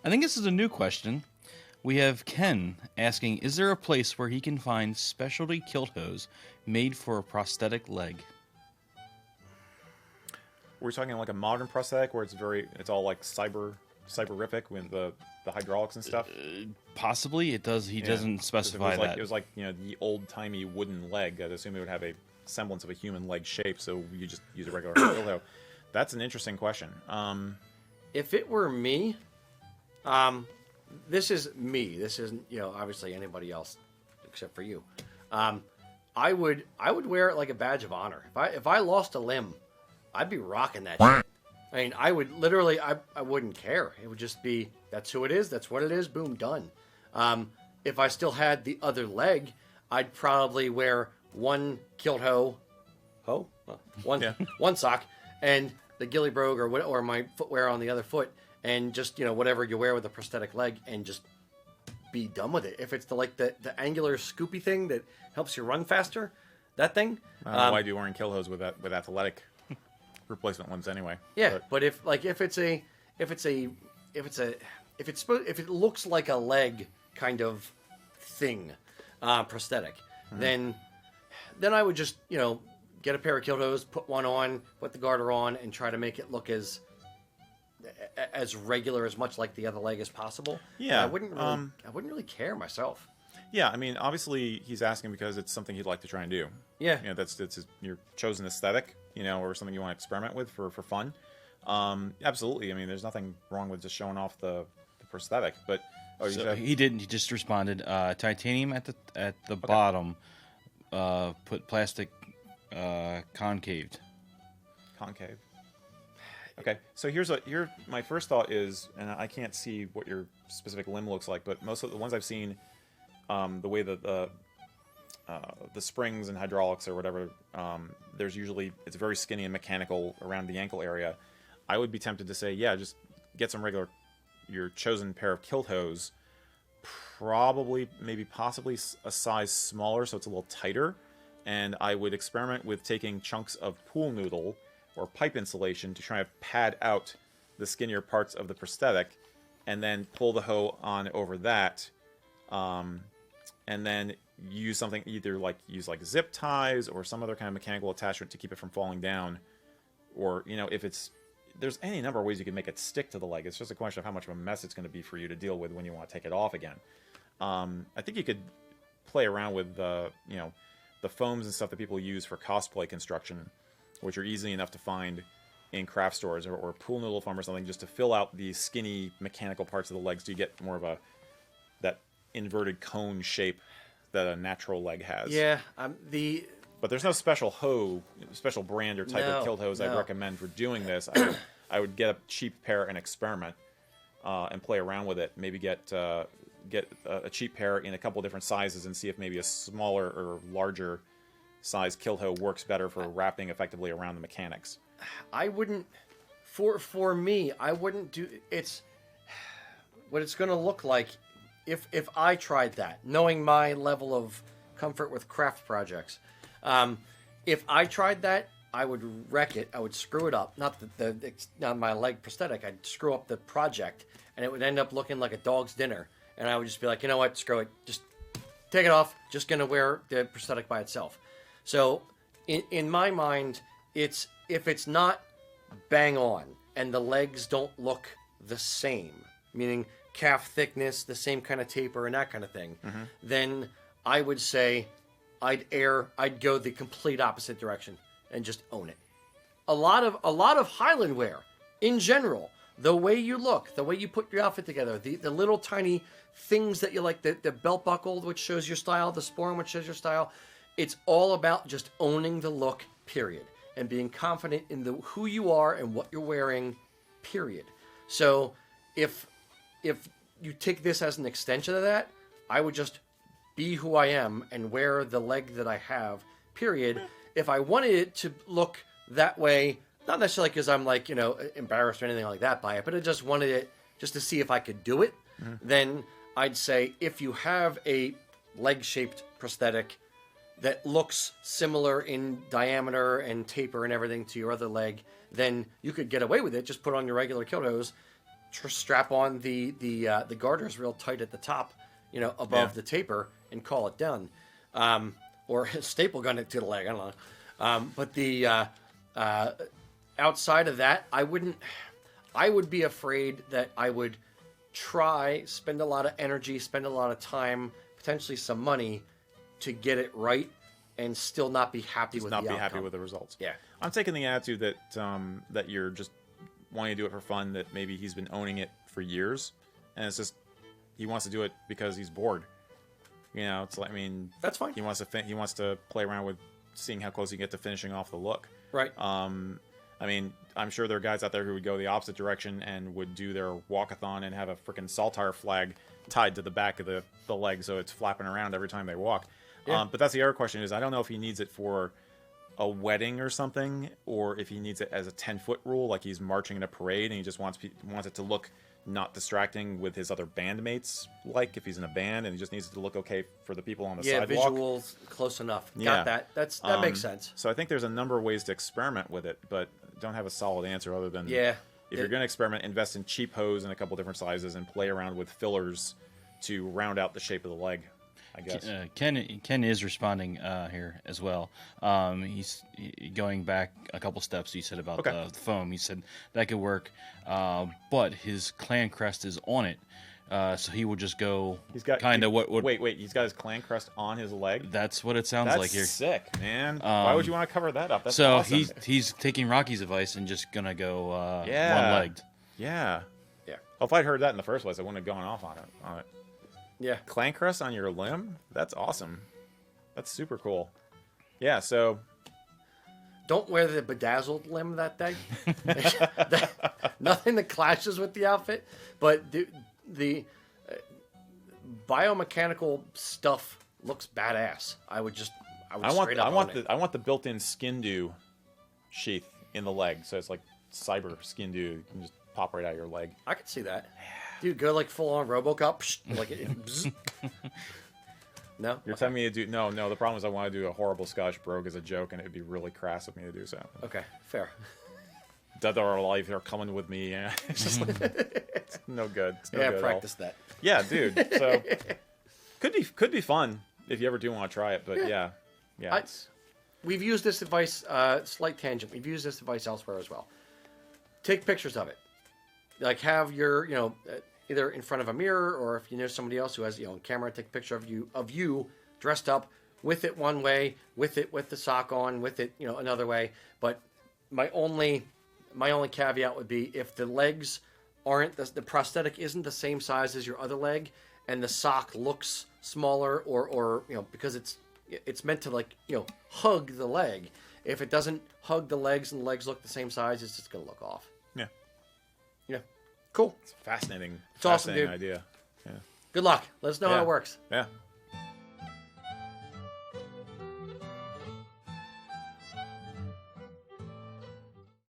I think this is a new question. We have Ken asking, is there a place where he can find specialty kilt hose made for a prosthetic leg? We're talking like a modern prosthetic where it's all like cyberific with the hydraulics and stuff. Possibly. It does. He doesn't specify that. It was like the old timey wooden leg. I'd assume it would have a semblance of a human leg shape. So you just use a regular dildo. That's an interesting question. If it were me, this is me. This isn't obviously anybody else except for you. I would wear it like a badge of honor. If I lost a limb, I'd be rocking that shit. I mean, I would literally, I wouldn't care. It would just be, that's who it is, that's what it is, boom, done. If I still had the other leg, I'd probably wear one kilt one sock, and the ghillie brogue or my footwear on the other foot, and just, whatever you wear with a prosthetic leg, and just be done with it. If it's the angular scoopy thing that helps you run faster, that thing. Why do you wearing kilt hose with athletic replacement ones anyway? Yeah, but if it looks like a leg kind of thing, prosthetic, then I would just get a pair of kilt hose, put one on, put the garter on, and try to make it look as regular, as much like the other leg as possible. Yeah, I wouldn't really care myself. Yeah, I mean, obviously he's asking because it's something he'd like to try and do. Yeah, that's your chosen aesthetic, or something you want to experiment with for fun. Absolutely. I mean, there's nothing wrong with just showing off the prosthetic. But he didn't. He just responded. Titanium at the bottom. Put plastic concaved. Concave. Okay, so here's my first thought is, and I can't see what your specific limb looks like, but most of the ones I've seen, the way that the springs and hydraulics or whatever, it's very skinny and mechanical around the ankle area. I would be tempted to say, yeah, just get your chosen pair of kilt hose, probably, maybe possibly a size smaller so it's a little tighter, and I would experiment with taking chunks of pool noodle or pipe insulation to try and pad out the skinnier parts of the prosthetic, and then pull the hoe on over that, and then use something, use zip ties or some other kind of mechanical attachment to keep it from falling down, or there's any number of ways you can make it stick to the leg. It's just a question of how much of a mess it's going to be for you to deal with when you want to take it off again. I think you could play around with the foams and stuff that people use for cosplay construction, which are easy enough to find in craft stores, or pool noodle foam or something, just to fill out the skinny mechanical parts of the legs. So you get more of that inverted cone shape that a natural leg has. Yeah, but there's no special brand or type of kilt hose I'd recommend for doing this. I would get a cheap pair and experiment and play around with it. Maybe get a cheap pair in a couple different sizes and see if maybe a smaller or larger size kilt hose works better for wrapping effectively around the mechanics. I wouldn't, for me, I wouldn't do it's what it's going to look like if I tried that, knowing my level of comfort with craft projects. If I tried that, I would wreck it. I would screw it up. Not my leg prosthetic. I'd screw up the project, and it would end up looking like a dog's dinner. And I would just be like, you know what? Screw it. Just take it off. Just gonna wear the prosthetic by itself. So, in my mind, if it's not bang on and the legs don't look the same, meaning calf thickness, the same kind of taper and that kind of thing, then I would say I'd go the complete opposite direction and just own it. A lot of Highland wear, in general, the way you look, the way you put your outfit together, the little tiny things that you like, the belt buckle, which shows your style, the sporran, which shows your style, it's all about just owning the look, period, and being confident in who you are and what you're wearing, period. So if you take this as an extension of that, I would just be who I am and wear the leg that I have, period. If I wanted it to look that way, not necessarily because I'm embarrassed or anything like that by it, but I just wanted it just to see if I could do it, then I'd say if you have a leg-shaped prosthetic that looks similar in diameter and taper and everything to your other leg, then you could get away with it. Just put on your regular kilt hose, strap on the garters real tight at the top, above the taper, and call it done, or staple gun it to the leg. I don't know, but the outside of that, I would be afraid that I would spend a lot of energy, spend a lot of time, potentially some money, to get it right, and still not be happy with the outcome. Happy with the results. Yeah, I'm taking the attitude that that you're just wanting to do it for fun. That maybe he's been owning it for years, and it's just he wants to do it because he's bored. It's like, that's fine. He wants to play around with seeing how close he can get to finishing off the look. Right. I'm sure there are guys out there who would go the opposite direction and would do their walkathon and have a freaking saltire flag tied to the back of the leg so it's flapping around every time they walk. Yeah. But that's the other question is I don't know if he needs it for a wedding or something, or if he needs it as a 10-foot rule, like he's marching in a parade and he just wants it to look not distracting with his other bandmates, like if he's in a band, and he just needs it to look okay for the people on the sidewalk. Yeah, visuals close enough. Got that. That makes sense. So I think there's a number of ways to experiment with it, but don't have a solid answer other than if you're going to experiment, invest in cheap hose in a couple different sizes and play around with fillers to round out the shape of the leg, I guess. Ken is responding here as well. He's going back a couple steps. He said about the foam. He said that could work, but his clan crest is on it, so he will just go. He's got kind of what? Wait. He's got his clan crest on his leg. That's what it sounds like here. That's sick, man. Why would you want to cover that up? That's so awesome. he's taking Rocky's advice and just gonna go yeah. one-legged. Yeah. Yeah. Well, if I'd heard that in the first place, I wouldn't have gone off on it. Yeah. Clan crest on your limb? That's awesome. That's super cool. Yeah, so... Don't wear the bedazzled limb that day. Nothing that clashes with the outfit, but the biomechanical stuff looks badass. I want the built-in skin dew sheath in the leg, so it's like cyber skin dew. You can just pop right out of your leg. I could see that. Dude, go like full on RoboCop. No? You're telling me to do... No, the problem is I want to do a horrible Scottish brogue as a joke, and it would be really crass of me to do so. Okay, fair. Dead or alive, they're coming with me. Yeah. It's just like, it's no good. It's no good practice that. Yeah, dude. So, could be fun if you ever do want to try it, but yeah. We've used this advice, slight tangent, we've used this advice elsewhere as well. Take pictures of it. Like have your, either in front of a mirror, or if you know somebody else who has, a camera, take a picture of you dressed up with it one way, with the sock on, with it, another way. But my only caveat would be if the legs aren't, the prosthetic isn't the same size as your other leg, and the sock looks smaller, or because it's meant to hug the leg. If it doesn't hug the legs and the legs look the same size, it's just gonna look off. Yeah. Yeah. Cool. It's fascinating. It's awesome, dude. Idea. Yeah. Good luck. Let us know how it works. Yeah.